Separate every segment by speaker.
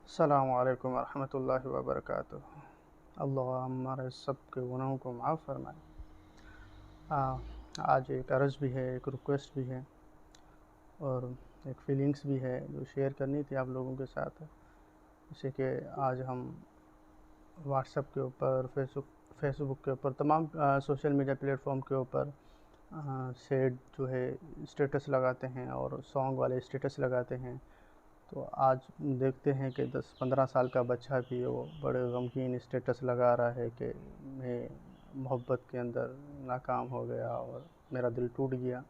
Speaker 1: السلام علیکم ورحمۃ اللہ وبرکاتہ۔ اللہ ہمارے سب کے گناہوں کو معاف فرمائے۔ آج ایک عرض بھی ہے، ایک ریکویسٹ بھی ہے اور ایک فیلنگس بھی ہے جو شیئر کرنی تھی آپ لوگوں کے ساتھ، جیسے کہ آج ہم واٹس ایپ کے اوپر، فیس بک کے اوپر، تمام سوشل میڈیا پلیٹ فارم کے اوپر سیڈ جو ہے اسٹیٹس لگاتے ہیں اور سانگ والے اسٹیٹس لگاتے ہیں۔ تو آج دیکھتے ہیں کہ 10-15 سال کا بچہ بھی وہ بڑے غمگین اسٹیٹس لگا رہا ہے کہ میں محبت کے اندر ناکام ہو گیا اور میرا دل ٹوٹ گیا۔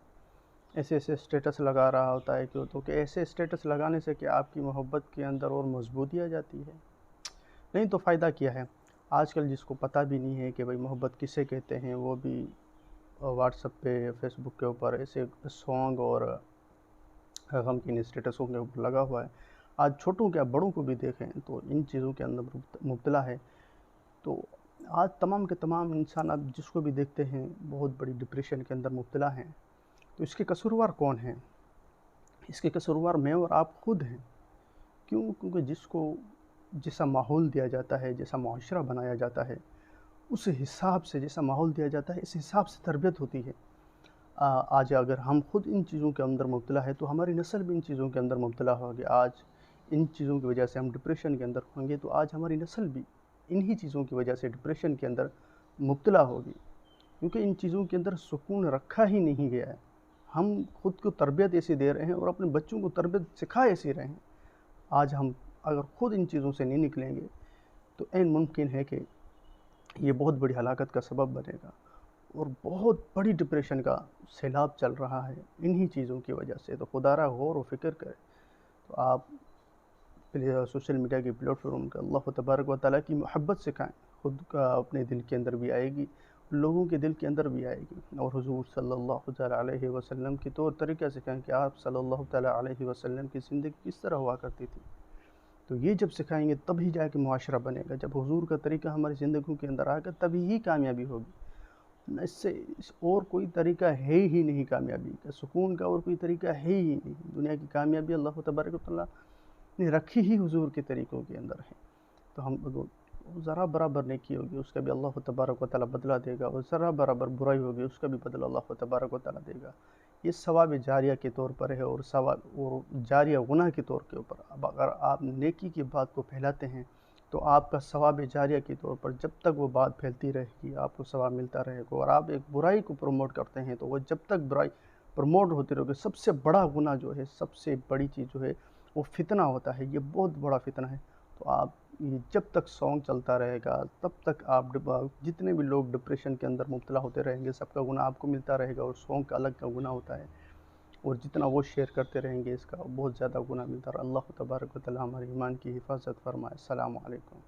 Speaker 1: ایسے اسٹیٹس لگا رہا ہوتا ہے کہ ایسے اسٹیٹس لگانے سے کہ آپ کی محبت کے اندر اور مضبوطی آ جاتی ہے؟ نہیں تو فائدہ کیا ہے؟ آج کل جس کو پتہ بھی نہیں ہے کہ بھئی محبت کسے کہتے ہیں، وہ بھی واٹس ایپ پہ، فیس بک کے اوپر ایسے سانگ اور غمگین اسٹیٹسوں کے اوپر لگا ہوا ہے۔ آج چھوٹوں کیا بڑوں کو بھی دیکھیں تو ان چیزوں کے اندر مبتلا ہے۔ تو آج تمام کے تمام انسان آپ جس کو بھی دیکھتے ہیں بہت بڑی ڈپریشن کے اندر مبتلا ہیں۔ تو اس کے قصوروار کون ہیں؟ اس کے قصوروار میں اور آپ خود ہیں۔ کیونکہ جس کو جیسا ماحول دیا جاتا ہے، جیسا معاشرہ بنایا جاتا ہے، اس حساب سے جیسا ماحول دیا جاتا ہے، اس حساب سے تربیت ہوتی ہے۔ آج اگر ہم خود ان چیزوں کے اندر مبتلا ہے تو ہماری نسل بھی ان چیزوں کے اندر مبتلا ہوگی۔ آج ان چیزوں کی وجہ سے ہم ڈپریشن کے اندر ہوں گے تو آج ہماری نسل بھی انہی چیزوں کی وجہ سے ڈپریشن کے اندر مبتلا ہوگی، کیونکہ ان چیزوں کے اندر سکون رکھا ہی نہیں گیا ہے۔ ہم خود کو تربیت ایسی دے رہے ہیں اور اپنے بچوں کو تربیت سکھا ایسی رہے ہیں۔ آج ہم اگر خود ان چیزوں سے نہیں نکلیں گے تو عین ممکن ہے کہ یہ بہت بڑی ہلاکت کا سبب بنے گا اور بہت بڑی ڈپریشن کا سیلاب چل رہا ہے انہی چیزوں کی وجہ سے۔ تو خدا را غور و فکر کرے۔ تو آپ سوشل میڈیا کی پلیٹ فارم کا اللہ تبارک و تعالیٰ کی محبت سکھائیں، خود کا اپنے دل کے اندر بھی آئے گی، لوگوں کے دل کے اندر بھی آئے گی۔ اور حضور صلی اللہ تعالیٰ علیہ وسلم کی طور طریقہ سکھائیں کہ آپ صلی اللہ تعالیٰ علیہ وسلم کی زندگی کس طرح ہوا کرتی تھی۔ تو یہ جب سکھائیں گے تبھی جا کے معاشرہ بنے گا۔ جب حضور کا طریقہ ہماری زندگیوں کے اندر آئے گا تبھی ہی کامیابی ہوگی۔ اس سے اور کوئی طریقہ ہے ہی نہیں کامیابی کا، سکون کا اور کوئی طریقہ ہے ہی نہیں۔ دنیا کی کامیابی اللہ تبارک و تعالیٰ نے رکھی ہی حضور کے طریقوں کے اندر ہے۔ تو ہم ذرا برابر نیکی ہوگی اس کا بھی اللہ تبارک و تعالیٰ بدلہ دے گا، اور ذرا برابر برائی ہوگی اس کا بھی بدلہ اللہ تبارک و تعالیٰ دے گا۔ یہ ثواب جاریہ کے طور پر ہے اور جاریہ گناہ کے طور کے اوپر۔ اب اگر آپ نیکی کی بات کو پھیلاتے ہیں تو آپ کا ثواب جاریہ کے طور پر جب تک وہ بات پھیلتی رہے گی آپ کو ثواب ملتا رہے گا۔ اور آپ ایک برائی کو پروموٹ کرتے ہیں تو وہ جب تک برائی پروموٹ ہوتی رہے گی۔ سب سے بڑا گناہ جو ہے، سب سے بڑی چیز جو ہے وہ فتنہ ہوتا ہے۔ یہ بہت بڑا فتنہ ہے۔ تو آپ جب تک سانگ چلتا رہے گا تب تک آپ جتنے بھی لوگ ڈپریشن کے اندر مبتلا ہوتے رہیں گے سب کا گناہ آپ کو ملتا رہے گا، اور سانگ کا الگ کا گناہ ہوتا ہے، اور جتنا وہ شیئر کرتے رہیں گے اس کا بہت زیادہ گناہ ملتا رہا۔ اللہ تبارک و تعالیٰ ہمارے ایمان کی حفاظت فرمائے۔ السلام علیکم۔